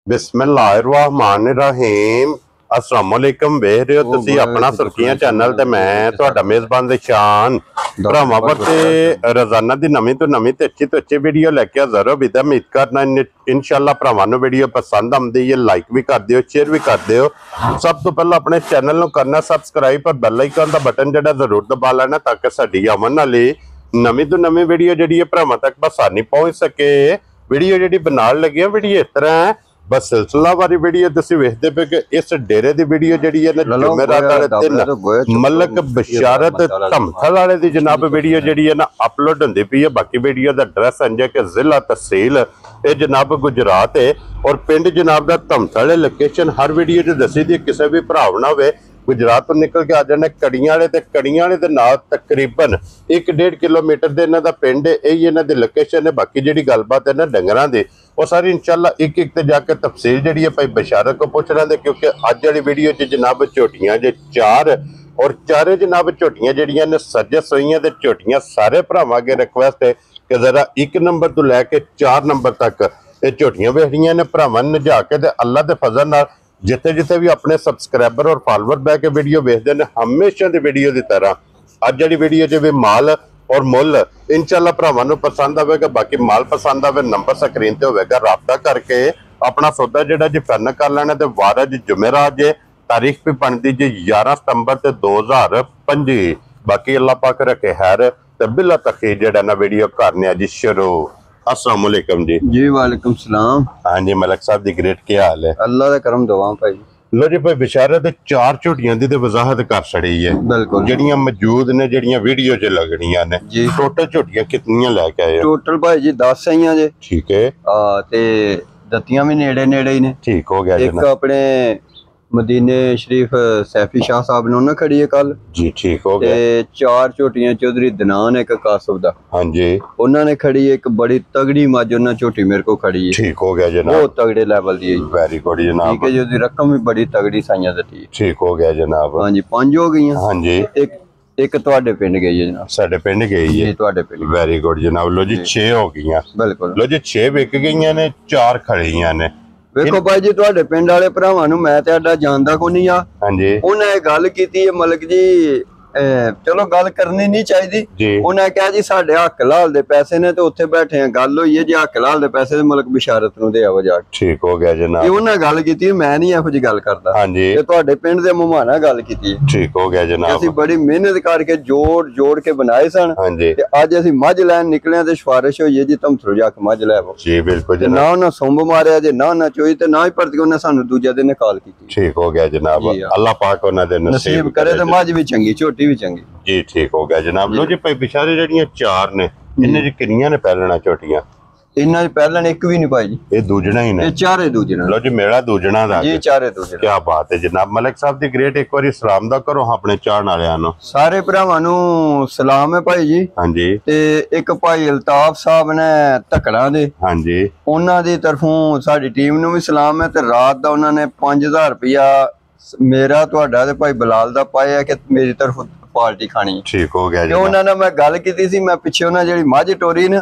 बिस्मिल्लाहिर्रहमानिर्रहीम अस्सलाम वालेकुम। वेख रहे हो तुसी अपना सुर्खियां चैनल ते मैं तुहाडा मेजबान दिशान भरावां वास्ते रोजाना दी नवीं तो अच्छी वीडियो लैके हाज़र हो। विदा उम्मीद करना इंशाअल्लाह भरावां नूं वीडियो पसंद आउंदी है। लाइक भी कर दिओ, शेयर भी कर दिओ। सब तो पहला अपने चैनल नूं करना सबसक्राइब और बैल आइकन दा बटन जिहड़ा जरूर दबा लेना ताकि साडी आवन वाली नवीं तो नवीं वीडियो जिहड़ी है भरावां तक आसानी पहुंच सके। वीडियो जिहड़ी बनाउण लगे वीडियो इस तरह है, बस सिलसिला वाली वीडियो तुसी वेखदे पे कि इस डेरे दी वीडियो जिहड़ी है ना जुमेरात वाले दिन मलक बशारत धमथल वाले दी जनाब वीडियो जिहड़ी है ना अपलोड हुंदी पई है। बाकी वीडियो दा एड्रेस अंजे कि जिला तहसील ये जनाब गुजरात है और पिंड जनाब दा धमथल लोकेशन हर वीडियो च दसी दी। किसी भी भरा ना होवे गुजरात तो निकल के आ जाने कड़ियां वाले दे नाल तकरीबन 1-1.5 किलोमीटर दे इन्हां दा पिंड है। यही इन्हां दी लोकेशन है। बाकी जिहड़ी गलबात है ना डंगरां दी वो सारी इंशाअल्लाह एक ते जाके तफसील जिहड़ी है भाई बशारत को पुछ रहे क्योंकि अज वाली वीडियो च जनाब झोटियां जे 4 और चारे जनाब झोटियां जिहड़ियां ने सज्जे सोईयां ते झोटियां सारे भरावां अगे रिक्वेस्ट है कि जरा 1 नंबर तो लैके 4 नंबर तक ये झोटियां वेखड़ियां ने भरावां नजा के ते अल्लाह दे फजल नाल जिथे जिथे भी अपने सबसक्राइबर और फॉलोवर बह के वीडियो वेखते हैं हमेशा की वीडियो की तरह अज वाली वीडियो च भी माल और मुल इंशाअल्लाह भरावां नूं पसंद आवेगा। बाकी माल पसंद आवे नंबर स्क्रीन ते होवेगा, राबता करके अपना सौदा जिहड़ा जी फाइनल कर लेना। ते वार अज जुमेरात जे तारीख भी बनती जी 11 सितंबर 2025। बाकी अल्लाह पाक रखे खैर ते बिला तखीर जिहड़ा ना वीडियो करने जी शुरू। अस्सलाम वालेकुम जी। वालेकुम सलाम। हाँ जी मलक साहब दी ग्रेट क्या हाल है? अल्लाह दा करम दुआ भाई। लो जी भाई बिशारत 4 झोटियां दी ते वजाहत कर छड़ी है बिल्कुल जड़ियां मौजूद ने जड़ियां वीडियो च लगनियां ने जी। टोटल झोटियां कितनियां लेके आए? टोटल भाई जी 10 आईयां जे। ठीक है। ते दत्तियां भी नेड़े नेड़े ही ने। ठीक हो गया। एक अपने मदीने शरीफ सैफी शाह साहब ने उन्हें खड़ी है कल जी। ठीक हो गया। 4 झोटियां चौधरी दनान एक कासफ दा हाँ जी उन्होंने खड़ी है। एक बड़ी तगड़ी मझ उन्हें झोटी मेरे को खड़ी है। ठीक हो गया जनाब। बहुत तगड़े लेवल दी है। वेरी गुड जनाब। ठीक है जी। उसकी रकम भी बड़ी तगड़ी साइयां दी है। ठीक हो गया जनाब। हाँ जी 5 हो गई। हाँ जी एक तुहाडे पिंड गई है जनाब। साडे पिंड गई है तुहाडे पिंड। वेरी गुड जनाब। लो जी 6 हो गई। बिल्कुल। लो जी 6 विक गई ने 4 खड़ियां ने। वेखो भाई जी तुहाडे पिंड वाले भरावां नूं मैं ते अड्डा जानदा को नहीं आ। हाँ जी उन्हें गल कीती है मलक जी चलो गल करनी नहीं चाहिए। उन्हें कहा जी साडे हक लाल दे पैसे ने ते उत्थे बैठे हैं गल होई है जी हक लाल दे पैसे मलक बिशारत नूं दे आवो जा। ठीक हो गया जनाब। ये उन्हें गल कीती मैं नहीं इहो जी गल करदा। हां जी ते तुहाडे पिंड दे मेहमानां गल कीती। ठीक हो गया जनाब। ਅਸੀਂ बड़ी मेहनत करके जोड़ के बनाए सन। हां जी ते अज ਅਸੀਂ मझ लैन निकले ते सिफारिश होई है जी धमथल जाके मझ ले आवो जी। बिल्कुल जनाब। ना उन्हें सुंब मारिया जे ना चोई ते ना ही परती उन्हें सानू दूजे दिन कॉल कीती। ठीक हो गया जनाब। अल्लाह पाक उन्हां दे नसीब करे ते मझ भी चंगी झोटी भी चंगी जी। ठीक हो गया जनाब। लो जी भाई बिशारे जड़ियां 4 ने इन्ने जी किन्नियां ने पहलना झोटियां? इन्ना पहलन एक भी नहीं भाई जी। ये दूजना ही ने। ये चारे दूजना। लो जी मेरा दूजना दा जी चारे दूजना। क्या बात है जनाब। मलिक साहब दी ग्रेट एक बारी सलाम दा करो अपने चाहण वालियां नु। सारे भरावां नु सलाम है भाई जी। हां जी ते एक भाई अल्ताफ साहब ने धकड़ा दे हां जी उन्हां दी तरफों साडी टीम नु भी सलाम है। ते रात दा उन्हां ने 5000 रुपया मेरा तुहाडा ते भाई बिलाल दा पाया कि मेरी तरफ पार्टी खानी। ठीक हो गया जी। उन्होंने मैं गल की सी मैं पिछे उन्हें जी मझ टोरी ने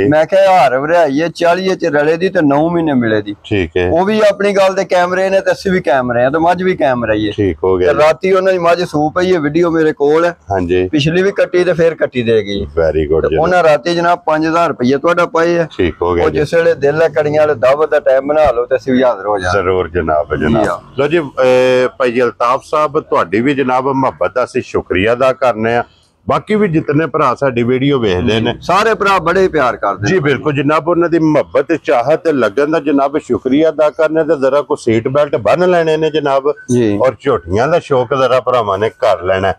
मैं हार वराई है 40 च रले दी ते 9 महीने मिले दी। ठीक है। वो भी अपनी गल दे कैमरे ने ते असि भी कैमरे हैं ते मझ भी कैमरा ही है। ठीक हो गया। राती उन्होंने मझ सू पई है वीडियो मेरे कोल है। हां जी पिछली भी कट्टी ते फिर कट्टी दे गई। Very good. उन्हें राती जनाब 5000 रुपया तुहाडा पाए है। ठीक हो गया। जिस वेले दिल है कड़ियां वाले दावत दा टाइम बना लो ते असि भी हाजिर हो जाए। जरूर जनाब। जनाब लो जी भाई अल्ताफ साहब तुहाडी भी जनाब मुहब्बत दा असि शुक्रिया अदा करने आ। बाकी भी जितने भरा साडी वीडियो वेखदे ने सारे भरा बड़े प्यार करदे जी। बिल्कुल जनाब उन्हां दी मुहब्बत चाहत लगन दा जनाब शुक्रिया अदा करने ते जरा को सीट बेल्ट बन लेने ने जनाब और झोटियां दा शौक जरा भरावां ने कर लेना।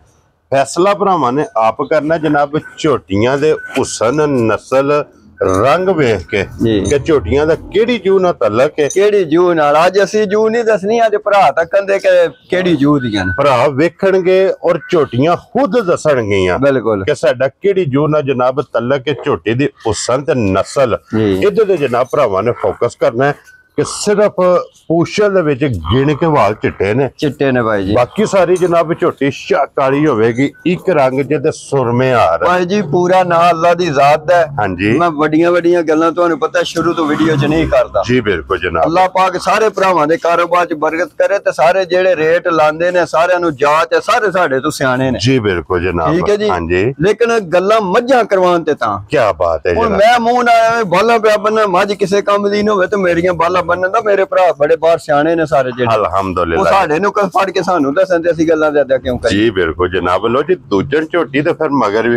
फैसला भरावां ने आप करना जनाब झोटियां दे हुसन नस्ल रंग वेख के कि झोटियां दा केड़ी जू नाल तलक है केड़ी जू नाल। अज असि जू नहीं दसनी अज भरा तकन दे के केड़ी जू दियां भरा वेखणगे और झोटियां खुद दसणगियां बिल्कुल कि साडा केड़ी जू नाल जनाब तलक है झोटी दी हुसन ते नस्ल। इधर दे जनाब भरावां ने फोकस करना है ਕਿ ਸਿਰਫ ਪੂਛਲ ਦੇ ਵਿੱਚ ਗਿਣ ਕੇ ਵਾਲ ਚਿੱਟੇ ਨੇ ਭਾਈ ਜੀ। ਬਾਕੀ ਸਾਰੀ ਜਨਾਬ ਝੋਟੀ ਸ਼ਾਹ ਕਾਲੀ ਹੋਵੇਗੀ, ਇੱਕ ਰੰਗ ਜਿਹਦੇ ਸੁਰਮੇ ਹਾਰ ਭਾਈ ਜੀ ਪੂਰਾ ਨਾਂ ਅੱਲਾ ਦੀ ਜ਼ਾਤ ਦਾ। ਹਾਂਜੀ ਮੈਂ ਵੱਡੀਆਂ ਗੱਲਾਂ ਤੁਹਾਨੂੰ ਪਤਾ ਸ਼ੁਰੂ ਤੋਂ ਵੀਡੀਓ 'ਚ ਨਹੀਂ ਕਰਦਾ ਜੀ। ਬਿਲਕੁਲ ਜਨਾਬ, ਅੱਲਾ ਪਾਕ ਸਾਰੇ ਭਰਾਵਾਂ ਦੇ ਕਾਰੋਬਾਰ 'ਚ ਬਰਕਤ ਕਰੇ ਤੇ ਸਾਰੇ ਜਿਹੜੇ ਰੇਟ ਲਾਉਂਦੇ ਨੇ ਸਾਰਿਆਂ ਨੂੰ ਜਾਂਚ ਹੈ, ਸਾਰੇ ਸਾਡੇ ਤੋਂ ਸਿਆਣੇ ਨੇ ਜੀ। ਬਿਲਕੁਲ ਜਨਾਬ, ਠੀਕ ਹੈ ਜੀ। ਹਾਂਜੀ ਲੇਕਿਨ ਗੱਲਾਂ ਮੱਝਾਂ ਕਰਵਾਉਣ ਤੇ ਤਾਂ ਕੀ ਬਾਤ ਹੈ ਹੁਣ ਜਨਾਬ। ਮੈਂ ਮੂੰਹ ਨਾਲ ਬਾਲਾ ਪਿਆ ਬੰਨਾ, ਮੱਝ ਕਿਸੇ ਕੰਮ ਦੀ ਨਾ ਹੋਵੇ ਤੇ ਮੇਰੀਆਂ ਬਾਲਾ ਬੰਨਣ ਦਾ ਮੇਰੇ ਭਰਾ ਬੜੇ ਬਾਹਰ ਸਿਆਣੇ ਨੇ ਸਾਰੇ ਜਿਹੜੇ, ਉਹ ਅਲਹਮਦੁਲਿਲਾ ਸਾਡੇ ਨੂੰ ਫੜ ਕੇ ਸਾਨੂੰ ਦੱਸਣ ਤੇ ਅਸੀਂ ਗੱਲਾਂ ਜ਼ਿਆਦਾ ਕਿਉਂ ਕਰੀਏ ਜੀ। ਬਿਲਕੁਲ ਜਨਾਬ। ਲੋ ਜੀ ਦੂਜਣ ਝੋਟੀ ਤੇ ਫਿਰ ਮਗਰ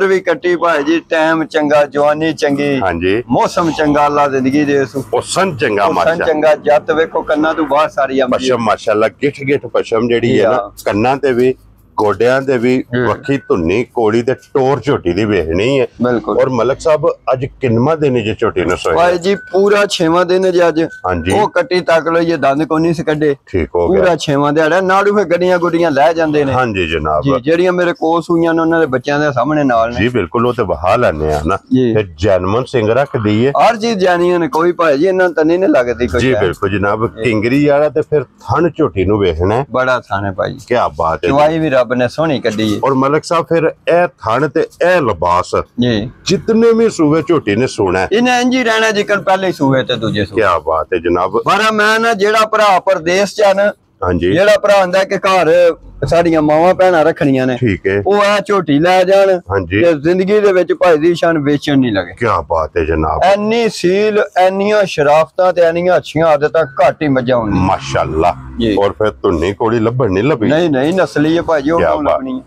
ਵੀ ਕੱਟੀ ਭਾਈ ਜੀ। ਟਾਈਮ ਚੰਗਾ, ਜਵਾਨੀ ਚੰਗੀ, ਹਾਂਜੀ, ਮੌਸਮ ਚੰਗਾ, ਅੱਲਾ ਜ਼ਿੰਦਗੀ ਦੇ ਸੂ ਹੁਸਨ ਚੰਗਾ, ਹੁਸਨ ਚੰਗਾ, ਜੱਤ ਵੇਖੋ ਕੰਨਾਂ ਤੋਂ ਬਾਹਰ ਸਾਰੀ ਆਉਂਦੀ ਪਸ਼ਮ ਮਾਸ਼ਾਅੱਲਾ, ਗਿੱਠ ਪਸ਼ਮ ਜਿਹੜੀ ਹੈ ਨਾ, ਕੰਨਾਂ ਤੇ ਵੀ ਗੋਡਿਆਂ ਦੇ ਵੀ ਵੱਖੀ ਧੁੰਨੀ ਕੋੜੀ ਤੇ ਟੋਰ ਝੋਟੀ ਦੀ ਵੇਖਣੀ ਹੈ। ਬਿਲਕੁਲ। ਔਰ ਮਲਕ ਸਾਹਿਬ ਅੱਜ ਕਿੰਨਵਾਂ ਦਿਨ ਜੇ ਝੋਟੀ ਨੂੰ ਸੋਇਆ? ਭਾਈ ਜੀ ਪੂਰਾ 6ਵਾਂ ਦਿਨ ਜੇ ਅੱਜ। ਹਾਂਜੀ, ਉਹ ਕੱਟੀ ਤੱਕ ਲੋ ਇਹ ਦੰਦ ਕੋਈ ਨਹੀਂ ਸੀ ਕੱਢੇ, ਠੀਕ ਹੋ ਗਿਆ। ਪੂਰਾ 6ਵਾਂ ਦਿਹਾੜਾ। ਨਾੜੂ ਫੇ ਗੱਡੀਆਂ ਗੁੱਡੀਆਂ ਲੈ ਜਾਂਦੇ ਨੇ। ਹਾਂਜੀ ਜਨਾਬ ਜੀ, ਜਿਹੜੀਆਂ ਮੇਰੇ ਕੋਸ ਹੋਈਆਂ ਨੇ ਉਹਨਾਂ ਦੇ ਬੱਚਿਆਂ ਦੇ ਸਾਹਮਣੇ ਨਾਲ ਨੇ ਜੀ। ਬਿਲਕੁਲ, ਉਹ ਤੇ ਬਹਾ ਲੈਣੇ ਆ ਨਾ ਜੀ। ਤੇ ਜੈਨਮਨ ਸਿੰਘ ਰੱਖਦੀ ਹੈ ਹਰ ਚੀਜ਼ ਜਾਨੀਆਂ ਨੇ, ਕੋਈ ਭਾਈ ਜੀ ਇਹਨਾਂ ਤਾਂ ਨਹੀਂ ਲੱਗਦੀ ਕੋਈ ਜੀ। ਬਿਲਕੁਲ ਜਨਾਬ, ਕਿੰਗਰੀ ਵਾਲਾ ਤੇ ਫਿਰ ਥਣ ਝੋਟੀ ਨੂੰ ਵੇਖਣਾ ਬੜਾ ਥਾਣੇ ਭਾਈ ਜੀ। ਕੀ ਬਾਤ ਹੈ। ਚਵਾਈ ਵੀ ਰੱਬ ਨੇ ਸੋਹਣੀ ਕੱਢੀ। और मलिक साहब फिर ए थन ते ए लिबास जी जितने भी सूबे झोटी ने सुना है इन्हें इंज ही रहना जिकन पहले ही सूबे ते दूजे सूबे। क्या बात है जनाब। पर मैं ना जेड़ा भरा परदेश च न, ਹਾਂਜੀ जेड़ा भरा आंदा कि घर साड़ियां मावां भैणां रखणियां ने, ठीक है, ਉਹ ਆ ਝੋਟੀ ਲੈ ਜਾਣ ਹਾਂਜੀ ਤੇ ਜ਼ਿੰਦਗੀ ਦੇ ਵਿੱਚ ਭਾਈ ਦੀ ਸ਼ਾਨ ਵੇਚਣ ਨਹੀਂ ਲੱਗੇ। क्या बात है जनाब। ਐਨੀ ਸੀਲ, ਐਨੀਆਂ ਸ਼ਰਾਫਤਾਂ ਤੇ ਐਨੀਆਂ ਅੱਛੀਆਂ ਆਦਤਾਂ ਘੱਟ ਹੀ ਮੱਝਾਂ ਹੁੰਦੀਆਂ माशाल्लाह। जी। और फिर तुन्नी कोड़ी लभण नहीं लभी। ਨਹੀਂ ਨਸਲੀ ਹੈ ਭਾਜੀ, ਉਹ ਕਿਆ ਕਿਉਂ ਬਾਤ। ਲੱਭਣੀ।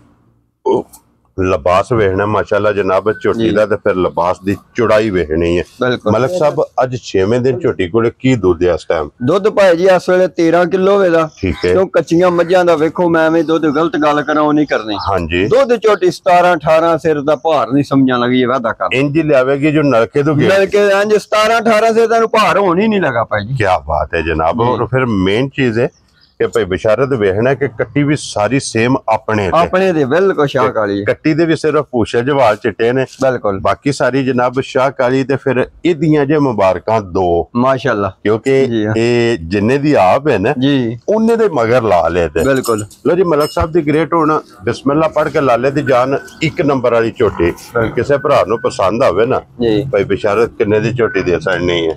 लिबास वेखना माशाल्लाह जनाब झोटी दा ते फिर लिबास दी चौड़ाई वेखनी है। बिल्कुल। मलिक साहब अज 6वें दिन झोटी कोले की दुध है इस टाइम? ਦੁੱਧ ਭਾਈ ਜੀ ਇਸ ਵੇਲੇ 13 ਕਿਲੋ ਹੋਵੇਗਾ। ठीक है। ਕਿਉਂ ਕੱਚੀਆਂ ਮੱਝਾਂ ਦਾ ਵੇਖੋ, ਮੈਂ ਐਵੇਂ ਦੁੱਧ ਗਲਤ ਗੱਲ ਕਰਾਂ ਉਹ ਨਹੀਂ ਕਰਨੀ। हाँ जी। ਦੁੱਧ ਝੋਟੀ 17 18 ਸਿਰ ਦਾ ਭਾਰ ਨਹੀਂ ਸਮਝਣ ਲੱਗੀ, ਵਾਦਾ ਕਰ इंज लियावेगी जो नलके तो ਮਿਲ ਕੇ ਇੰਜ 17 18 ਸਿਰ ਦਾ ਭਾਰ ਹੋਣ ਹੀ ਨਹੀਂ ਲੱਗਾ ਭਾਈ ਜੀ। क्या बात है जनाब। और फिर मेन चीज है कि भाई बिशारत वेखना कि कट्टी भी सारी सेम अपने ते। ਆਪਣੇ ਦੇ ਬਿਲਕੁਲ ਸ਼ਾਹ ਕਾਲੀ ਹੈ। कट्टी दे भी सिर्फ पूछे जवाल चिट्टे ने, ਬਿਲकुल बाकी सारी जनाब शाह काली ते फिर इदियां जे मुबारकां दो, माशाल्लाह। क्योंकि जी हाँ। ये जिन्ने दी आप है ना जी उन्ने दे मगर ला लेते। बिल्कुल। लो जी मलक साहब दी ग्रेट होना बिस्मिल्लाह पढ़ के लाले दी जान एक नंबर वाली झोटी किसे भरा नु पसंद आवे ना जी भाई बिशारत किन्ने दी झोटी दे सकनी है।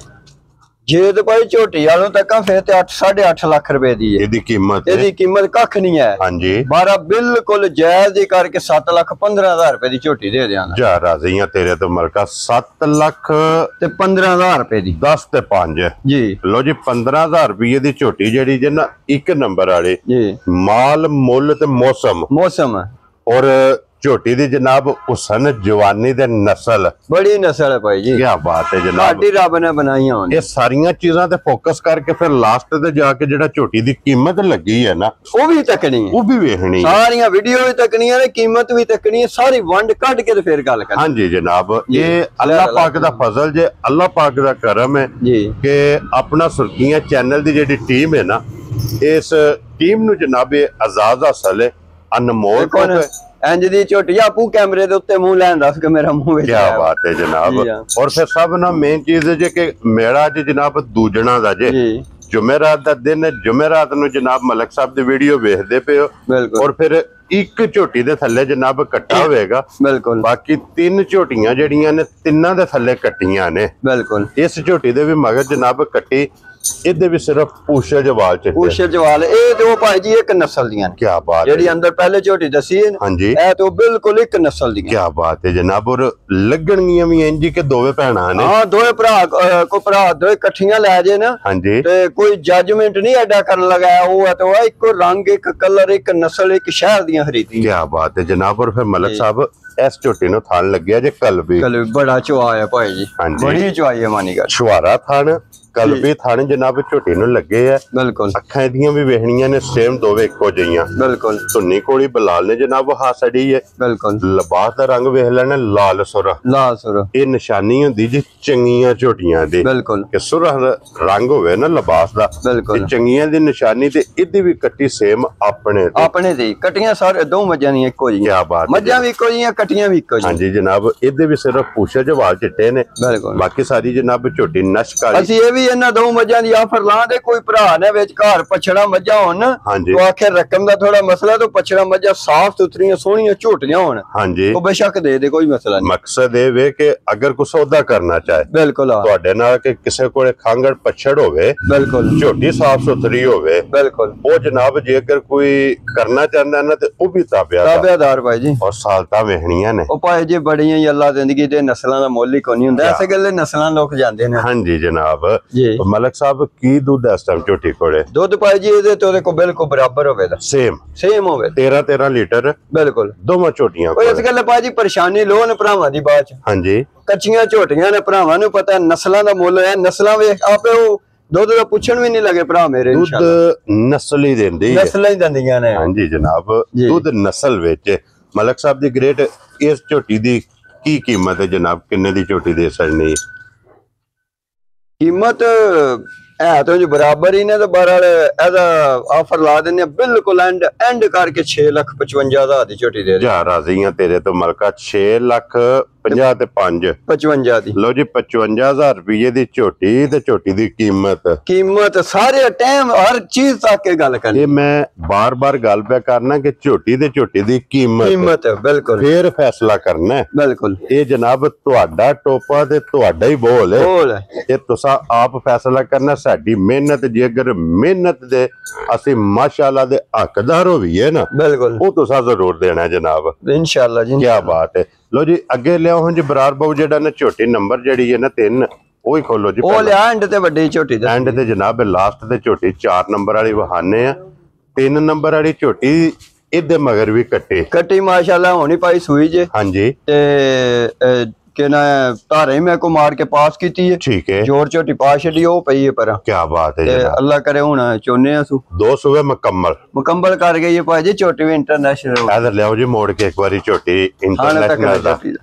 ਜੇ ਤੇ ਭਾਈ ਝੋਟੀ ਵਾਲੋਂ ਤੱਕ ਫੇਰ ਤੇ 8 8.5 ਲੱਖ ਰੁਪਏ ਦੀ ਹੈ ਇਹਦੀ ਕੀਮਤ ਇਹਦੀ ਕੀਮਤ ਕੱਖ ਨਹੀਂ ਹੈ। ਹਾਂਜੀ 12 ਬਿਲਕੁਲ ਜਾਇਜ਼ ਹੀ ਕਰਕੇ 7,15,000 ਰੁਪਏ ਦੀ ਝੋਟੀ ਦੇ ਦਿਆਂਗਾ। ਜਾ ਰਾਜ਼ੀਆਂ ਤੇਰੇ ਤੋਂ ਮਲਕਾ 7 ਲੱਖ ਤੇ 15,000 ਰੁਪਏ ਦੀ 10 ਤੇ 5 ਜੀ। ਲੋ ਜੀ 15,000 ਰੁਪਏ ਦੀ ਝੋਟੀ ਜਿਹੜੀ ਜੇ ਨਾ ਇੱਕ ਨੰਬਰ ਵਾਲੇ ਜੀ ਮਾਲ ਮੁੱਲ ਤੇ ਮੌਸਮ ਔਰ ਝੋਟੀ ਦੀ ਜਨਾਬ ਹੁਸਨ ਜਵਾਨੀ ਦੇ ਨਸਲ ਬੜੀ ਨਸਲ ਹੈ ਭਾਈ ਜੀ। ਕੀ ਬਾਤ ਹੈ ਜਨਾਬ। ਸਾਡੀ ਰੱਬ ਨੇ ਬਣਾਈਆਂ ਹੋਣ ਇਹ ਸਾਰੀਆਂ ਚੀਜ਼ਾਂ ਤੇ ਫੋਕਸ ਕਰਕੇ ਫਿਰ ਲਾਸਟ ਤੇ ਜਾ ਕੇ ਜਿਹੜਾ ਝੋਟੀ ਦੀ ਕੀਮਤ ਲੱਗੀ ਹੈ ਨਾ ਉਹ ਵੀ ਤੱਕਣੀ ਹੈ, ਉਹ ਵੀ ਵੇਖਣੀ ਹੈ। ਸਾਰੀਆਂ ਵੀਡੀਓ ਵੀ ਤੱਕਣੀਆਂ ਨੇ, ਕੀਮਤ ਵੀ ਤੱਕਣੀ ਹੈ, ਸਾਰੀ ਵੰਡ ਕੱਢ ਕੇ ਤੇ ਫਿਰ ਗੱਲ ਕਰਨੀ। ਹਾਂਜੀ ਜਨਾਬ, ਇਹ ਅੱਲਾਹ ਪਾਕ ਦਾ ਫਜ਼ਲ ਜੇ, ਅੱਲਾਹ ਪਾਕ ਦਾ ਕਰਮ ਹੈ ਜੀ ਕਿ ਆਪਣਾ ਸੁਰਖੀਆਂ ਚੈਨਲ ਦੀ ਜਿਹੜੀ ਟੀਮ ਹੈ ਨਾ, ਇਸ ਟੀਮ ਨੂੰ ਜਨਾਬ ਇਹ ਆਜ਼ਾਦ ਹਾਸਲ ਹੈ, ਅਨਮੋਲ ਇੰਜ ਦੀ ਝੋਟੀ ਆਪੂ ਕੈਮਰੇ ਦੇ ਉੱਤੇ ਮੂੰਹ ਲੈਣ ਦੱਸ ਕੇ ਮੇਰਾ ਮੂੰਹ ਵਿੱਚ। ਕੀ ਬਾਤ ਹੈ ਜਨਾਬ। ਔਰ ਫਿਰ ਸਭ ਨਾਲ ਮੇਨ ਚੀਜ਼ ਹੈ ਜੇ ਕਿ ਮੇਰਾ ਅੱਜ ਜਨਾਬ ਦੂਜਣਾ ਦਾ ਜੇ ਜੁਮੇਰਾਤ ਦਾ ਦਿਨ, ਜੁਮੇਰਾਤ ਨੂੰ ਜਨਾਬ ਮਲਕ ਸਾਹਿਬ ਦੀ ਵੀਡੀਓ ਵੇਖਦੇ ਪਏ ਹੋ। ਬਿਲਕੁਲ। ਔਰ ਫਿਰ ਇੱਕ ਝੋਟੀ ਦੇ ਥੱਲੇ ਜਨਾਬ ਕੱਟਾ ਹੋਵੇਗਾ। ਬਿਲਕੁਲ। ਬਾਕੀ 3 ਝੋਟੀਆਂ ਜਿਹੜੀਆਂ ਨੇ ਤਿੰਨਾਂ ਦੇ ਥੱਲੇ ਕੱਟੀਆਂ ਨੇ। ਬਿਲਕੁਲ। ਇਸ ਝੋਟੀ ਦੇ ਵੀ ਮਗਰ ਜਨਾਬ ਕੱਟੀ, ਇਹਦੇ ਵੀ ਸਿਰਫ ਪੂਛੇ ਜਵਾਲ ਚ ਪੂਛੇ ਜਵਾਲ। ਇਹ ਤੇ ਉਹ ਭਾਈ ਜੀ ਇੱਕ ਨਸਲ ਦੀਆਂ ਨੇ। ਕੀ ਬਾਤ ਜਿਹੜੀ ਅੰਦਰ ਪਹਿਲੇ ਝੋਟੀ ਦੱਸੀ ਹੈ ਹਾਂਜੀ, ਇਹ ਤੇ ਬਿਲਕੁਲ ਇੱਕ ਨਸਲ ਦੀਆਂ। ਕੀ ਬਾਤ ਹੈ ਜਨਾਬ। ਔਰ ਲੱਗਣਗੀਆਂ ਵੀ ਇੰਜ ਕਿ ਦੋਵੇਂ ਭੈਣਾਂ ਨੇ। ਹਾਂ ਦੋਵੇਂ ਭਰਾ, ਕੋ ਭਰਾ ਦੋਵੇਂ ਇਕੱਠੀਆਂ ਲੈ ਜੇ ਨਾ ਹਾਂਜੀ ਤੇ ਕੋਈ ਜੱਜਮੈਂਟ ਨਹੀਂ ਐਡਾ ਕਰਨ ਲਗਾਇਆ। ਉਹ ਹੈ ਤੇ ਉਹ ਇੱਕੋ ਰੰਗ, ਇੱਕ ਕਲਰ, ਇੱਕ ਨਸਲ, ਇੱਕ ਸ਼ਹਿਰ ਦੀਆਂ ਖਰੀਦੀਆਂ। ਕੀ ਬਾਤ ਹੈ ਜਨਾਬ। ਔਰ ਫਿਰ ਮਲਕ ਸਾਹਿਬ ਇਸ ਝੋਟੀ ਨੂੰ ਥਣ ਲੱਗਿਆ ਜੇ ਕਲਬੀ। ਕਲਬੀ ਬੜਾ ਚੁਆ ਹੈ ਭਾਈ ਜੀ, ਬੜੀ ਚੁਆਈ ਹੈ ਮਾਨੀ ਗੱਲ। ਛੁਆਰਾ ਥਣ ਕਲਬੀ ਥਣ ਜਨਾਬ ਝੋਟੀ ਨੂੰ ਲੱਗੇ ਆ। ਬਿਲਕੁਲ। ਅੱਖਾਂ ਦੀਆਂ ਵੀ ਵੇਖਣੀਆਂ ਨੇ ਸੇਮ ਦੋਵੇਂ ਇੱਕੋ ਜਿਹੀਆਂ। ਬਿਲਕੁਲ। ਧੁੰਨੀ ਕੋਲੀ ਬਲਾਲ ਨੇ ਜਨਾਬ ਹਾਸੜੀ ਹੈ। ਬਿਲਕੁਲ। ਲਿਬਾਸ ਦਾ ਰੰਗ ਵੇਖ ਲੈਣਾ ਲਾਲ ਸੁਰ। ਲਾਲ ਸੁਰ ਇਹ ਨਿਸ਼ਾਨੀ ਹੁੰਦੀ ਜੀ ਚੰਗੀਆਂ ਝੋਟੀਆਂ ਦੀ। ਬਿਲਕੁਲ। ਕਿ ਸੁਰ ਰੰਗ ਹੋਵੇ ਨਾ ਲਿਬਾਸ ਦਾ, ਬਿਲਕੁਲ ਚੰਗੀਆਂ ਦੀ ਨਿਸ਼ਾਨੀ ਤੇ ਇਹਦੀ ਵੀ ਕੱਟੀ ਸੇਮ ਆਪਣੇ ਦੀ ਕੱਟੀਆਂ ਸਾਰੇ ਦੋ ਮੱਝਾਂ ਦੀਆਂ ਇੱਕੋ ਜਿਹੀਆਂ। ਕੀ ਬਾਤ। ਮੱਝਾਂ ਵੀ ਇੱਕੋ ਜਿਹੀਆਂ, ਕੱਟੀਆਂ ਵੀ ਇੱਕੋ ਜਿਹੀਆਂ। ਹਾਂਜੀ ਜਨਾਬ, ਇਹਦੇ ਵੀ ਸਿਰਫ ਪੂਛੇ ਜਵਾਲ ਚਿੱਟੇ ਨੇ। ਬਿਲਕੁਲ। ਬਾਕੀ ਸਾਰੀ ਜਨਾਬ ਝੋਟੀ ਨਸ਼ਕ ਵਾਲੀ। ਅਸੀਂ ਇਹ ਵੀ ਵੀ ਇਹਨਾਂ ਦੋ ਮੱਝਾਂ ਦੀ ਆਫਰ ਲਾਂ ਦੇ ਕੋਈ ਭਰਾ ਨੇ ਵਿੱਚ ਘਰ ਪਛੜਾ ਮੱਝਾਂ ਹੋਣ ਹਾਂਜੀ तो आखिर रकम का थोड़ा मसला तो पछड़ा मझा साफ सुथरियां सोहनियां झोटियां होन ਹਾਂਜੀ तो बेशक दे कोई मसला नहीं ਮਕਸਦ ਇਹ ਵੇ ਕਿ ਅਗਰ ਕੋਈ ਸੌਦਾ ਕਰਨਾ ਚਾਹੇ बिल्कुल हाँ ਤੁਹਾਡੇ ਨਾਲ ਕਿ ਕਿਸੇ ਕੋਲੇ ਖਾਂਗੜ ਪਛੜ ਹੋਵੇ बिल्कुल ਝੋਟੀ ਸਾਫ ਸੁਥਰੀ ਹੋਵੇ बिल्कुल ਉਹ ਜਨਾਬ ਜੇ ਅਗਰ ਕੋਈ ਕਰਨਾ ਚਾਹੁੰਦਾ ਨਾ ਤੇ ਉਹ ਵੀ ताबेदार भाई जी ਔਰ ਸਾਲਤਾਂ ਵੇਖਣੀਆਂ ਨੇ ਉਹ ਭਾਈ ਜੀ ਬੜੀਆਂ ਹੀ ਅੱਲਾ ਜ਼ਿੰਦਗੀ ਦੇ ਨਸਲਾਂ ਦਾ ਮੁੱਲ ਹੀ ਕੋਈ ਨਹੀਂ ਹੁੰਦਾ ਐਸੇ ਗੱਲੇ ਨਸਲਾਂ ਲੋਕ ਜਾਂਦੇ ਨੇ ਹਾਂਜੀ ਜਨਾਬ ਜੀ ਮਲਕ ਸਾਹਿਬ ਕੀ ਦੁੱਧ ਇਸ ਟਾਈਮ ਝੋਟੀ ਕੋਲੇ ਦੁੱਧ ਭਾਈ ਜੀ ਇਹਦੇ ਤੇ ਉਹਦੇ ਕੋ ਬਿਲਕੁਲ ਬਰਾਬਰ ਹੋਵੇਗਾ ਸੇਮ ਹੋਵੇ 13 ਲੀਟਰ ਬਿਲਕੁਲ ਦੋਵਾਂ ਝੋਟੀਆਂ ਕੋਈ ਇਸ ਗੱਲੇ ਭਾਈ ਜੀ ਪਰੇਸ਼ਾਨੀ ਲੋ ਨੇ ਭਰਾਵਾਂ ਦੀ ਬਾਅਦ ਚ ਹਾਂਜੀ ਕੱਚੀਆਂ ਝੋਟੀਆਂ ਨੇ ਭਰਾਵਾਂ ਨੂੰ ਪਤਾ ਨਸਲਾਂ ਦਾ ਮੁੱਲ ਹੈ ਨਸਲਾਂ ਵੇਖ ਆਪੇ ਉਹ ਦੁੱਧ ਦਾ ਪੁੱਛਣ ਵੀ ਨਹੀਂ ਲੱਗੇ ਭਰਾ ਮੇਰੇ ਦੁੱਧ ਨਸਲ ਹੀ ਦਿੰਦੀ ਹੈ ਨਸਲਾਂ ਹੀ ਦਿੰਦੀਆਂ ਨੇ ਹਾਂਜੀ ਜਨਾਬ ਦੁੱਧ ਨਸਲ ਵਿੱਚ ਮਲਕ ਸਾਹਿਬ ਦੀ ਗ੍ਰੇਟ ਇਸ ਝੋਟੀ ਦੀ ਕੀ ਕੀਮਤ ਹੈ ਜਨਾਬ ਕਿੰਨੇ ਦੀ ਝੋਟੀ ਦੇ ਸਕਣੀ ਕੀਮਤ है तो जी बराबर ही ने तो बहरहाल एदा ऑफर ला देने बिल्कुल एंड करके 6,55,000 दी झोटी दे जा राजी हां तेरे तो मलका 6,50,000 ਤੇ 5 55 ਦੀ ਲੋ ਜੀ 55,000 ਰੁਪਏ ਦੀ ਝੋਟੀ ਤੇ ਝੋਟੀ ਦੀ ਕੀਮਤ ਸਾਰੇ ਟਾਈਮ ਹਰ ਚੀਜ਼ ਤੱਕ ਕੇ ਗੱਲ ਕਰਨੀ ਇਹ ਮੈਂ ਬਾਰ-ਬਾਰ ਗੱਲ ਪਿਆ ਕਰਨਾ ਕਿ ਝੋਟੀ ਤੇ ਝੋਟੀ ਦੀ ਕੀਮਤ ਬਿਲਕੁਲ ਫੇਰ ਫੈਸਲਾ ਕਰਨਾ ਹੈ ਬਿਲਕੁਲ ਇਹ ਜਨਾਬ ਤੁਹਾਡਾ ਟੋਪਾ ਤੇ ਤੁਹਾਡਾ ਹੀ ਬੋਲ ਹੈ ਇਹ ਤੁਸੀਂ ਆਪ ਫੈਸਲਾ ਕਰਨਾ ਸਾਡੀ ਮਿਹਨਤ ਜੇ ਅਗਰ ਮਿਹਨਤ ਦੇ ਅਸੀਂ ਮਾਸ਼ਾਅੱਲਾ ਦੇ ਹੱਕਦਾਰ ਹੋਈਏ ਨਾ ਬਿਲਕੁਲ ਉਹ ਤੁਸੀਂ ਜ਼ਰੂਰ ਦੇਣਾ ਜਨਾਬ इंशाअल्लाह जी ਕੀ ਬਾਤ ਹੈ ਲੋ ਜੀ ਅੱਗੇ ਲਿਆਓ ਜੀ ਬਰਾਰ ਬਾਉ ਜਿਹੜਾ ਨਾ ਝੋਟੀ ਨੰਬਰ ਜਿਹੜੀ ਹੈ ਨਾ 3 ਉਹ ਹੀ ਖੋਲੋ ਜੀ ਉਹ ਲਿਆ ਐਂਡ ਤੇ ਵੱਡੀ ਝੋਟੀ ਦਾ ਐਂਡ ਤੇ ਜਨਾਬ ਲਾਸਟ ਤੇ ਝੋਟੀ 4 ਨੰਬਰ ਵਾਲੀ ਵਹਾਨੇ ਆ 3 ਨੰਬਰ ਵਾਲੀ ਝੋਟੀ ਇਹਦੇ ਮਗਰ ਵੀ ਕੱਟੀ ਮਾਸ਼ਾਅੱਲਾ ਹੋਣੀ ਪਾਈ ਸੂਈ ਜੇ ਹਾਂਜੀ ਤੇ ਕਿ ਨਾ ਧਾਰੇ ਮੈਂ ਕੋ ਮਾਰ ਕੇ ਪਾਸ ਕੀਤੀ ਹੈ ਠੀਕ ਹੈ ਜੋਰ ਝੋਟੀ ਪਾ ਛੱਡੀ ਉਹ ਪਈ ਹੈ ਪਰ ਕੀ ਬਾਤ ਹੈ ਤੇ ਜਨਾਬ ਅੱਲਾ ਕਰੇ ਹੁਣ ਚੋਨੇ ਆ ਸੂ 2 ਸੂਬੇ ਮੁਕੰਮਲ ਕਰ ਗਈ ਹੈ ਭਾਜੀ ਝੋਟੀ ਵੀ ਇੰਟਰਨੈਸ਼ਨਲ ਇਧਰ ਲਿਆਓ ਜੀ ਮੋੜ ਕੇ ਇੱਕ ਵਾਰੀ ਝੋਟੀ ਇੰਟਰਨੈਸ਼ਨਲ ਦਾ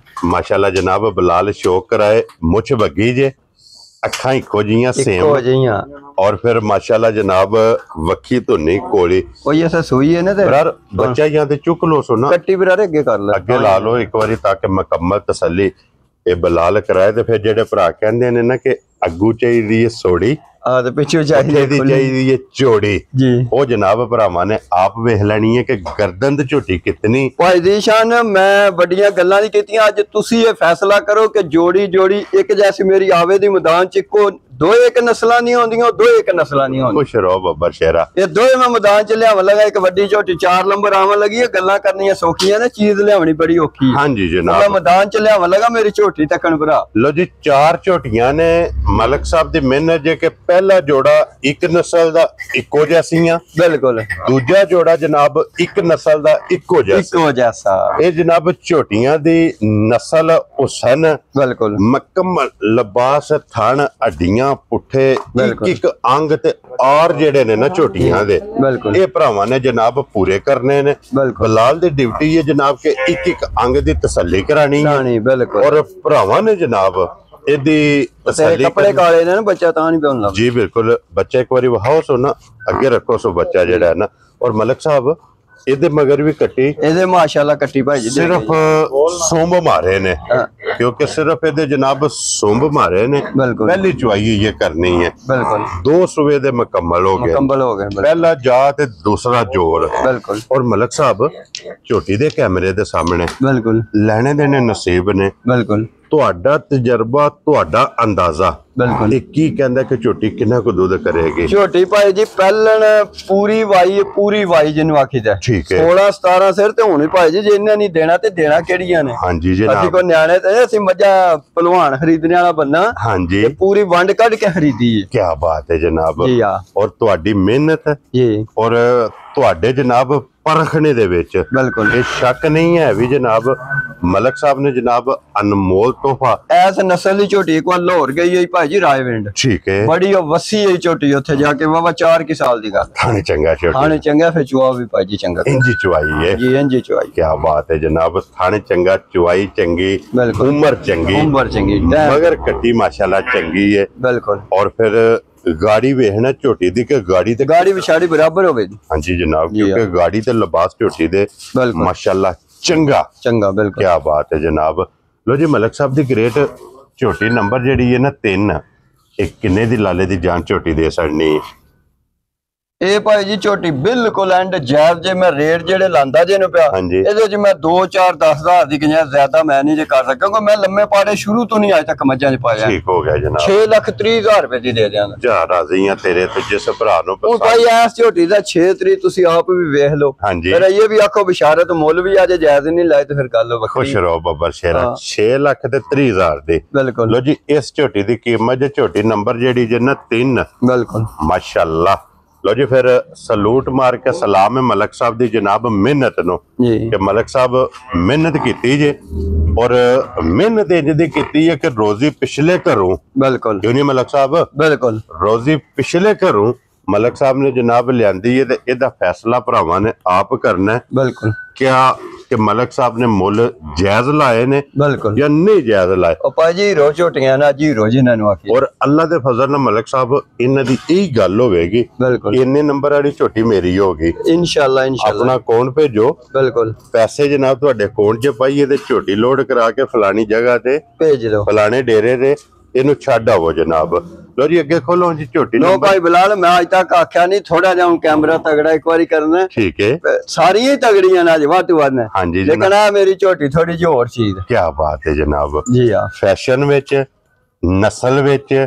ਮਾਸ਼ਾਅੱਲਾ ਜਨਾਬ ਬਲਾਲ ਸ਼ੌਕ ਕਰਾਏ ਮੁੱਛ ਵੱਗੀ ਜੇ ਅੱਖਾਂ ਇੱਕੋ ਜੀਆਂ ਸੇਮ ਹੋ ਜੀਆਂ और फिर माशाल्लाह जनाब वक्खी तो नहीं कोली कोई ऐसा सुई है ना बरार बच्चा यहाँ ते चुक लो सुना कट्टी बरार अगे कर ले अगे ला लो एक बारी ताकि मुकम्मल तसल्ली ये बलाल कराए ते फिर जेडे भरा कहंदे ने ना कि अग्गू चाहिदी है सोड़ी आ तो पीछे चाहिदी है चौड़ी जी ਉਹ ਜਨਾਬ ਭਰਾਵਾਂ ਨੇ ਆਪ ਵੇਖ ਲੈਣੀ ਹੈ ਕਿ ਗਰਦਨ ਤੇ ਝੋਟੀ ਕਿਤਨੀ ਭਾਈ ਦੀਸ਼ਾਨ ਮੈਂ ਵੱਡੀਆਂ ਗੱਲਾਂ ਨਹੀਂ ਕੀਤੀਆਂ ਅੱਜ ਤੁਸੀਂ ਇਹ ਫੈਸਲਾ ਕਰੋ ਕਿ ਜੋੜੀ ਇੱਕ ਜੈਸੀ ਮੇਰੀ ਆਵੇ ਦੀ ਮੈਦਾਨ ਚ ਇੱਕੋ ਦੋ ਇੱਕ ਨਸਲਾਂ ਨਹੀਂ ਹੁੰਦੀਆਂ ਦੋ ਇੱਕ ਨਸਲਾਂ ਨਹੀਂ ਹੁੰਦੀਆਂ ਖੁਸ਼ ਰਹੋ ਬੱਬਰ ਸ਼ੇਰਾ ਇਹ ਦੋਵੇਂ ਮੈਂ ਮੈਦਾਨ ਚ ਲਿਆਵਣ ਲੱਗਾ ਇੱਕ ਵੱਡੀ ਝੋਟੀ 4 ਨੰਬਰ ਆਵਣ ਲੱਗੀ ਹੈ ਗੱਲਾਂ ਕਰਨੀਆਂ ਸੌਖੀਆਂ ਨੇ ਚੀਜ਼ ਲਿਆਵਣੀ ਬੜੀ ਔਖੀ ਹੈ ਹਾਂਜੀ ਜਨਾਬ ਮੈਂ ਮੈਦਾਨ ਚ ਲਿਆਵਣ ਲੱਗਾ ਮੇਰੀ ਝੋਟੀ ਤੱਕਣ ਭਰਾ ਲੋ ਜੀ 4 ਝੋਟੀਆਂ ਨੇ ਮਲਕ ਸਾਹਿਬ ਦੀ ਮਿਹਨਤ ਜੇ ਕਿ ਪਹਿਲਾ ਜੋੜਾ ਇੱਕ ਨਸਲ ਦਾ ਇੱਕੋ ਜੈਸੀਆਂ ਬਿਲਕੁਲ ਦੂਜਾ ਜੋੜਾ ਜਨਾਬ ਇੱਕ ਨਸਲ ਦਾ ਇੱਕੋ ਜੈਸਾ ਇਹ ਜਨਾਬ ਝੋਟੀਆਂ ਦੀ ਨਸਲ ਹੁਸਨ ਬਿਲਕੁਲ ਮੁਕੰਮਲ ਲਿਬਾਸ ਥਣ ਹੱਡੀਆਂ ਪੁੱਠੇ ਇੱਕ ਅੰਗ ਤੇ ਔਰ ਜਿਹੜੇ ਨੇ ਨਾ ਝੋਟੀਆਂ ਦੇ ਇਹ ਭਰਾਵਾਂ ਨੇ ਜਨਾਬ ਪੂਰੇ ਕਰਨੇ ਨੇ ਬਲਾਲ ਦੀ ਡਿਊਟੀ ਹੈ ਜਨਾਬ ਕਿ ਇੱਕ ਅੰਗ ਦੀ ਤਸੱਲੀ ਕਰਾਣੀ ਔਰ ਭਰਾਵਾਂ ਨੇ ਜਨਾਬ ਇਹਦੀ ਤਸੱਲੀ ਕੱਪੜੇ ਕਾਲੇ ਨੇ ਨਾ ਬੱਚਾ ਤਾਂ ਨਹੀਂ ਪਿਉਣ ਲੱਗ ਜੀ ਬਿਲਕੁਲ ਬੱਚਾ ਇੱਕ ਵਾਰੀ ਵਹਾਓ ਸੋ ਨਾ ਅੱਗੇ ਰੱਖੋ ਸੋ ਬੱਚਾ ਜਿਹੜਾ ਹੈ ਨਾ ਔਰ ਮਲਕ ਸਾਹਿਬ ਇਹਦੇ ਮਗਰ ਵੀ ਕੱਟੀ ਇਹਦੇ ਮਾਸ਼ਾਅੱਲਾ ਕੱਟੀ ਭਾਈ ਜੀ ਸਿਰਫ ਸੁੰਭ ਮਾਰੇ ਨੇ ਕਿਉਂਕਿ ਸਿਰਫ ਇਹਦੇ ਜਨਾਬ ਸੁੰਭ ਮਾਰੇ ਨੇ ਪਹਿਲੀ ਚੁਆਈ ਇਹ ਕਰਨੀ ਹੈ ਬਿਲਕੁਲ 2 ਸੂਬੇ ਦੇ ਮੁਕੰਮਲ ਹੋ ਗਏ ਪਹਿਲਾ ਜਾ ਤੇ ਦੂਸਰਾ ਜੋੜ ਬਿਲਕੁਲ ਔਰ ਮਲਕ ਸਾਹਿਬ ਝੋਟੀ ਦੇ ਕੈਮਰੇ ਦੇ ਸਾਹਮਣੇ ਬਿਲਕੁਲ ਲੈਣੇ ਦੇਣੇ ਨਸੀਬ ਨੇ ਬਿਲਕੁਲ ਤੁਹਾਡਾ ਤਜਰਬਾ ਤੁਹਾਡਾ ਅੰਦਾਜ਼ਾ ਬਿਲਕੁਲ ਇਹ ਕੀ ਕਹਿੰਦਾ ਕਿ ਝੋਟੀ ਕਿੰਨਾ ਕੁ ਦੁੱਧ ਕਰੇਗੀ ਝੋਟੀ ਭਾਈ ਜੀ ਪਹਿਲਣ ਪੂਰੀ ਵਾਈ ਜਿਹਨੂੰ ਆਖੀਦਾ ਠੀਕ ਹੈ 16 17 ਸਿਰ ਤੇ ਹੁਣ ਭਾਈ ਜੀ ਜੇ ਇਹਨਾਂ ਨਹੀਂ ਦੇਣਾ ਤੇ ਦੇਣਾ ਕਿਹੜੀਆਂ ਨੇ ਹਾਂਜੀ ਜਨਾਬ ਅਸੀਂ ਕੋ ਨਿਆਣੇ ਤੇ ਅਸੀਂ ਮੱਝਾਂ ਪਹਿਲਵਾਨ ਖਰੀਦਣ ਵਾਲਾ ਬੰਦਾ ਹਾਂਜੀ ਪੂਰੀ ਵੰਡ ਕੱਢ ਕੇ ਖਰੀਦੀ ਹੈ ਕੀ ਬਾਤ ਹੈ ਜਨਾਬ ਜੀ ਆ ਔਰ ਤੁਹਾਡੀ ਮਿਹਨਤ ਜੀ ਔਰ ਤੁਹਾਡੇ ਜਨਾਬ ਪਰਖਣੇ ਦੇ ਵਿੱਚ ਬਿਲਕੁਲ ਇਹ ਸ਼ੱਕ ਨਹੀਂ ਹੈ ਵੀ ਜਨਾਬ ਮਲਕ ਸਾਹਿਬ ਨੇ ਜਨਾਬ ਅਨਮੋਲ ਤੋਹਫਾ ਐਸ ਨਸਲ ਦੀ ਝੋਟੀ ਇੱਕ ਵਾਰ ਲਾਹੌਰ ਗਈ ਹੈ ਭਾਈ ਜੀ ਰਾਏਵਿੰਡ ਠੀਕ ਹੈ ਬੜੀ ਵਸੀ ਹੈ ਝੋਟੀ ਉੱਥੇ ਜਾ ਕੇ ਵਾਵਾ 4 ਕੀ ਸਾਲ ਦੀ ਗੱਲ ਥਾਣੇ ਚੰਗਾ ਝੋਟੀ ਥਾਣੇ ਚੰਗਾ ਫਿਰ ਚੁਆ ਵੀ ਭਾਈ ਜੀ ਚੰਗਾ ਇੰਜੀ ਚੁਆਈ ਹੈ ਜੀ ਇੰਜੀ ਚੁਆਈ ਕੀ ਬਾਤ ਹੈ ਜਨਾਬ ਥਾਣੇ ਚੰਗਾ ਚੁਆਈ ਚੰਗੀ ਉਮਰ ਚੰਗੀ ਮਗਰ ਕੱਟੀ ਮਾਸ਼ਾਅੱਲਾ ਚੰਗੀ ਹੈ ਬਿਲਕੁਲ ਔਰ ਫਿਰ गाड़ी वेखना झोटी दी के गाड़ी ते गाड़ी विछाड़ी बराबर हो गई हाँ जी जनाब क्योंकि गाड़ी ते लिबास झोटी दे माशाल्लाह चंगा बिल्कुल क्या बात है जनाब लो जी मलक साहब दी ग्रेट झोटी नंबर जेडी है ना 3 ਇਹ ਕਿੰਨੇ ਦੀ ਲਾਲੇ ਦੀ ਜਾਨ ਝੋਟੀ ਦੇ ਛੜਨੀ? ਇਹ ਭਾਈ ਜੀ ਝੋਟੀ ਬਿਲਕੁਲ ਐਂਡ ਜਾਇਜ਼ ਜੇ ਮੈਂ ਰੇਟ ਜਿਹੜੇ ਲਾਂਦਾ ਜੇ ਨੂੰ ਪਿਆ ਇਹਦੇ ਚ ਮੈਂ 2 4 10 ਹਜ਼ਾਰ ਦੀ ਗੰਜਾਇਸ਼ ਜ਼ਿਆਦਾ ਮੈਂ ਨਹੀਂ ਜੇ ਕਰ ਸਕਦਾ ਕਿਉਂਕਿ ਮੈਂ ਲੰਮੇ ਪਾੜੇ ਸ਼ੁਰੂ ਤੋਂ ਨਹੀਂ ਅੱਜ ਤੱਕ ਮੱਝਾਂ 'ਚ ਪਾਇਆ। ਠੀਕ ਹੋ ਗਿਆ ਜਨਾਬ। 6,30,000 ਰੁਪਏ ਦੀ ਦੇ ਦਿਆਂਗਾ। ਜਾ ਰਾਜ਼ੀ ਆ ਤੇਰੇ ਤੇ ਜਿਸ ਭਰਾ ਨੂੰ ਉਹ ਭਾਈ ਐਸ ਝੋਟੀ ਦਾ 6 ਤਰੀਕ ਤੁਸੀਂ ਆਪ ਵੀ ਵੇਖ ਲਓ। ਫਿਰ ਇਹ ਵੀ ਆਖੋ ਬਿਸ਼ਾਰਤ ਮੁੱਲ ਵੀ ਅੱਜ ਜਾਇਜ਼ ਨਹੀਂ ਲਾਏ ਤੇ ਫਿਰ ਗੱਲ ਵੱਖਰੀ। ਖੁਸ਼ ਰਹੋ ਬੱਬਰ ਸ਼ੇਰਾ। 6,30,000 ਦੇ ਬਿਲਕੁਲ। ਲੋ ਜੀ ਇਸ ਝੋਟੀ ਦੀ ਕੀਮਤ ਜੇ ਝੋਟੀ ਨੰਬਰ ਜਿਹੜੀ ਜੇ ਨਾ 3 ਬਿਲਕੁਲ ਮਾਸ਼ਾਅੱਲਾ। लो जी फिर सलूट मार के सलाम है मलक साहब दी जनाब मेहनत नो कि मलक साहब मेहनत की जे और मेहनत इंज की है कि रोजी पिछले घरों बिल्कुल क्यों नहीं मलक साहब बिल्कुल रोजी पिछले घरों मलक साहब ने जनाब लियांदी है ते इहदा फैसला भरावां ने आप करना है। बिल्कुल क्या कि मलक साहब ने मुल जायज लाए ने बिल्कुल या नहीं जायज लाए? ओ भाजी रोज झोटियां ना जी रोज इन्हां नु आखी और अल्लाह दे फजल नाल मलक साहब इन्हां दी यही गल होवेगी। बिल्कुल इन्ने नंबर वाली झोटी मेरी होगी इंशाअल्लाह इंशाअल्लाह। अपना कौन भेजो बिल्कुल पैसे जनाब तुहाडे अकाउंट च पाइए ते झोटी लोड करा के फलानी जगह ते भेज दो फलाने डेरे ते इनू छड्ड आवो जनाब। लो जी अगे खोलो जी झोटी। नो भाई बिलाल मैं आज तक आख्या नहीं थोड़ा जा कैमरा तगड़ा एक बारी करना ठीक है सारी ही तगड़ियां ना वाट वाट ने। हाँ जी लेकिन आ मेरी झोटी थोड़ी जी और चीज। क्या बात है जनाब। जी हां फैशन विच नस्ल विच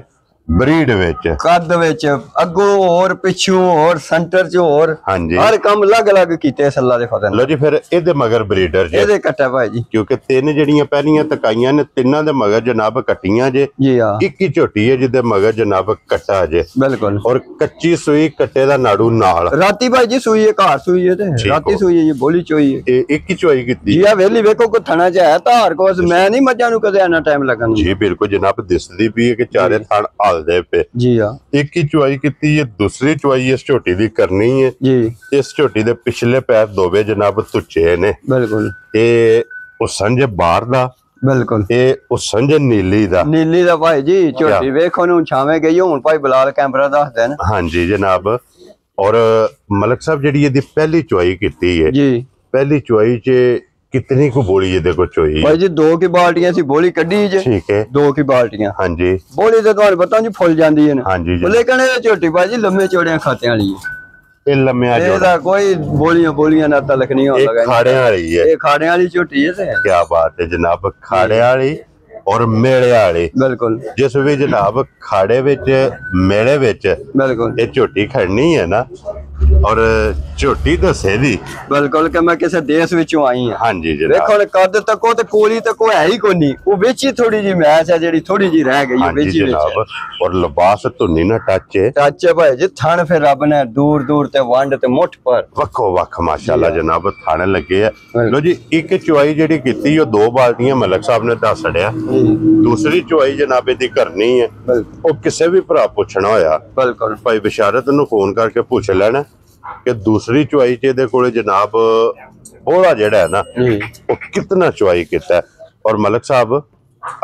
ब्रीड विच कद विच अगो और पिछू और सेंटर च और हाँ जी हर काम अलग अलग कीते अल्लाह दे फजल। लो जी फिर इहदे मगर ब्रीडर जे इहदे कट्टा भाई जी क्योंकि तीन जड़ियां पहलियां तकाइयां ने तिन्ना दे मगर जनाब कट्टियां जे। जी हां एक ही झोटी है जिदे मगर जनाब कट्टा जे बिल्कुल और कच्ची सुई कट्टे दा नाड़ू नाल राती भाई जी सुई है घर सुई है ते राती सुई है जी बोली चोई है एक ही चोई कीती। जी हां वेली वेखो को थना च है धार को मैं नहीं मज्जां नु कदे आना टाइम लगन। जी बिल्कुल जनाब दिसदी भी है कि चारे थान हलदे पे। जी हां एक ही चुआई की है दूसरी चुआई इस झोटी दी करनी है जी। इस झोटी दे पिछले पैर दोवे जनाब तुच्चे ने बिल्कुल ए उस संजे बाहर दा बिल्कुल ए उस संजे नीली दा भाई जी झोटी वेखो नु छावे गई हुन भाई बिलाल कैमरा दस देन। हां जी जनाब। और मलक साहब जेडी इहदी पहली चुआई कीती है जी पहली चुआई च कितनी को बोली है देखो चोई भाई जी 2 की बाल्टियां सी बोली कड्डी जे। ठीक है 2 की बाल्टियां हाँ जी बोली तो तुहानू पता जी फुल जांदी है हाँ जी लेकिन ये झोटी भाई जी लम्बे चौड़े खाते वाली है। ये लम्बे एदा कोई बोलियां ना तलक नहीं होंदा ये खाड़े वाली है ये खाड़े वाली झोटी है ते क्या बात है जनाब खाड़े वाली और मेले वाली बिल्कुल जिस भी जनाब खाड़े विच मेले विच बिल्कुल ये झोटी खड़नी है ना और झोटी तो सेदी बिल्कुल कि मैं किसी देश विचों आई हां। हाँ जी देखो कद तको ते कोली तको है ही कोनी वो बेची थोड़ी जी मैच है जेडी थोड़ी जी रह गई है बेची जनाब। और लिबास धुनी ना टच है भाई जी थन फिर रब ने दूर दूर ते वंड ते मुठ पर वखो वख माशाल्लाह जनाब थाने लगे है। लो जी एक चुआई जेडी कीती ओ 2 बाल्टियां मलक साहब ने दस छड़िया दूसरी चुआई जनाब दी करनी है ओ किसे भी भरा पुछना होया बिल्कुल भाई बिशारत नु फोन करके पूछ लेना कि दूसरी चुआई च इहदे कोले जनाब बोला जेड़ा है ना वो कितना चुआई कीता है। और मलक साहब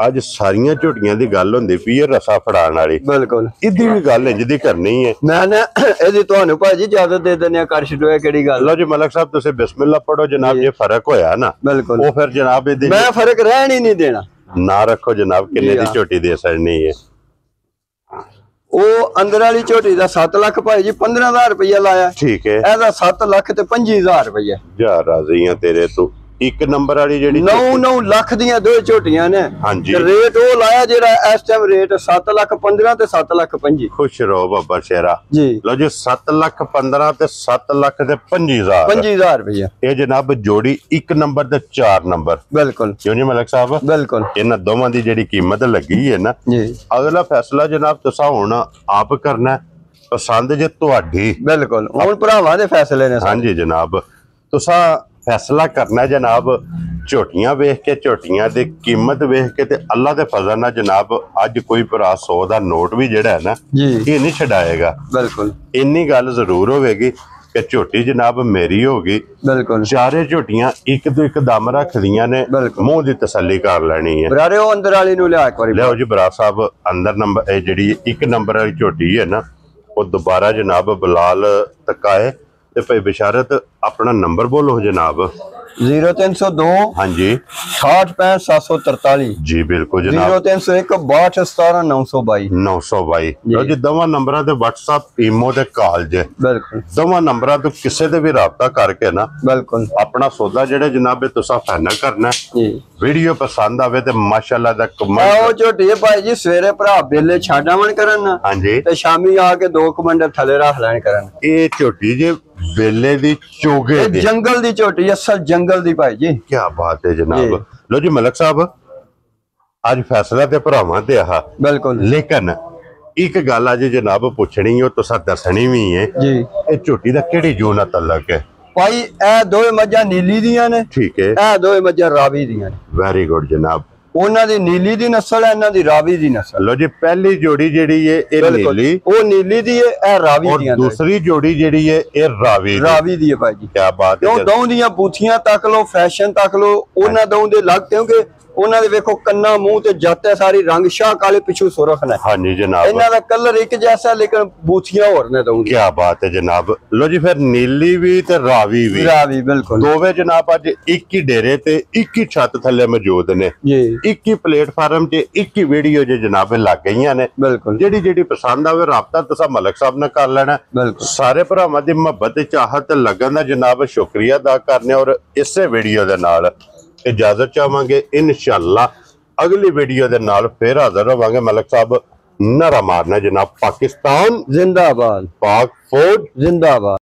आज सारियां झोटियां दी गल हुंदी पई है रसा फड़ाण वाली बिल्कुल इदी भी गल इंज दी करनी है। मैं ना इहदी तुहानू भाजी इजाजत दे देने कर छड्डो केड़ी गल। लो जी मलक साहब तुसीं बिस्मिल्लाह पढ़ो जनाब जे फर्क होया ना बिल्कुल वो फिर जनाब इहदी मैं फर्क रहन ही नहीं देना ना रखो जनाब किन्ने दी झोटी दे सकनी है। वो अंदर वाली झोटी दा 7 लाख भाई जी 15,000 रुपया लाया। ठीक है एदा 7 लाख ते 25,000 रुपया जा राजी हां तेरे तू एक नंबर वाली जेडी 9 लाख दियां दो झोटियां ने। हां जी रेट वो लाया जेड़ा इस टाइम रेट 7 लाख 15 ते 7 लाख 25। खुश रहो बाबा शेरा जी। लो जी 7 लाख 15 ते 7 लाख ते 25,000 रुपया ये जनाब जोड़ी एक नंबर ते 4 नंबर बिल्कुल क्यों नहीं मलक साहब बिल्कुल इन्हां दोवां दी जेडी कीमत लगी है ना जी अगला फैसला जनाब तुसा हुण आप करना पसंद जे तुहाडी बिल्कुल हुण भरावां दे फैसले ने। हां जी जनाब तुसा फैसला करना जनाब झोटियां वेख के झोटियां दी कीमत वेख के ते अल्लाह दे फजल नाल जनाब अज कोई भरा 100 दा नोट भी जेड़ा है ना ये नहीं छड़ाएगा बिल्कुल इन्नी गल जरूर होगी कि झोटी जनाब मेरी होगी बिल्कुल चारे झोटियां एक तो एक दम रखदियां ने मुंह दी तसल्ली कर लेनी है। बरारे ओ अंदर वाली नु लिया एक बारी लियाओ जी बरा साहब अंदर नंबर जेडी एक नंबर वाली झोटी है ना वो दोबारा जनाब बिलाल तकाए ते भाई बिशारत अपना नंबर बोलो जनाब। 0302 हाँ जी 685 जी बिल्कुल जनाब 0301 62 922 922 लो जी दोवां नंबरां ते WhatsApp ईमो ते कॉल जे बिल्कुल दोवां नंबरां तो किसे दे भी राबता करके ना बिल्कुल अपना सौदा जेड़े जनाब तुसा फाइनल करना जी वीडियो पसंद आवे ते माशाल्लाह दा आओ कमेंट झोटी भाई जी सवेरे भरा बेले छाडावन करन हाँ जी ते शामी आके 2 कमंडल थले रख लैन करन ये झोटी जे बेले दी चोगे दी जंगल दी झोटी असल जंगल दी भाई जी क्या बात है जनाब लो जी मलक साहब आज फैसला ते भरावां ते आहा बिल्कुल लेकिन एक गल अज जनाब पुछनी हो तुसा दसनी भी है जी ये झोटी दा केड़ी जून नाल तल्लक है भाई ए दो मज्जां नीली दियां ने ठीक है ए दो मज्जां रावी दियां ने वेरी गुड जनाब ਉਹਨਾਂ ਦੀ ਨੀਲੀ ਦੀ ਨਸਲ ਹੈ ਇਹਨਾਂ ਦੀ ਰਾਵੀ ਦੀ ਨਸਲ लो जी पहली जोड़ी जेड़ी है ये नीली ਉਹ ਨੀਲੀ ਦੀ ਹੈ ਇਹ ਰਾਵੀ और ਦੀਆਂ ਨੇ दूसरी जोड़ी जेड़ी है ये रावी दी। ਰਾਵੀ ਦੀ ਹੈ ਭਾਈ ਜੀ क्या बात है ਕਿਉਂ ਦੌਂ ਦੀਆਂ ਬੂਥੀਆਂ ਤੱਕ ਲੋ ਫੈਸ਼ਨ ਤੱਕ ਲੋ ਉਹਨਾਂ ਦੌਂ ਦੇ ਲੱਗ ਕਿਉਂਕਿ ਉਹਨਾਂ ਦੇ ਵੇਖੋ ਕੰਨਾਂ ਮੂੰਹ ਤੇ ਜਾਤੇ ਸਾਰੀ ਰੰਗ ਸ਼ਾਹ ਕਾਲੇ ਪਿੱਛੂ ਸੁਰਖ ਨੇ हाँ जी जनाब ਇਹਨਾਂ ਦਾ ਕਲਰ ਇੱਕ ਜੈਸਾ ਲੇਕਿन ਬੂਥੀਆਂ ਹੋਰ ਨੇ ਦੌਂ ਦੀਆਂ क्या बात है जनाब लो जी फिर नीली भी ते रावी भी ਰਾਵੀ ਬਿਲਕੁਲ दोवे जनाब अज एक ही डेरे ते एक ही छत थले मौजूद ने ਜੀ एक ही प्लेटफार्म ते एक ही वीडियो जे जनाब लग गई ने ਬਿਲकुल जेड़ी जेड़ी पसंद आवे राबता तुसा मलक साहब ने कर लेना ਬਿਲकुल सारे भरावां दी मुहब्बत ते चाहत लगन दा जनाब शुक्रिया अदा करने और इसे वीडियो दे नाल इजाजत चाहांगे इंशाअल्लाह अगली वीडियो दे नाल फिर हाजिर होवांगे मलक साहब नारा मारना जनाब पाकिस्तान जिंदाबाद पाक फौज जिंदाबाद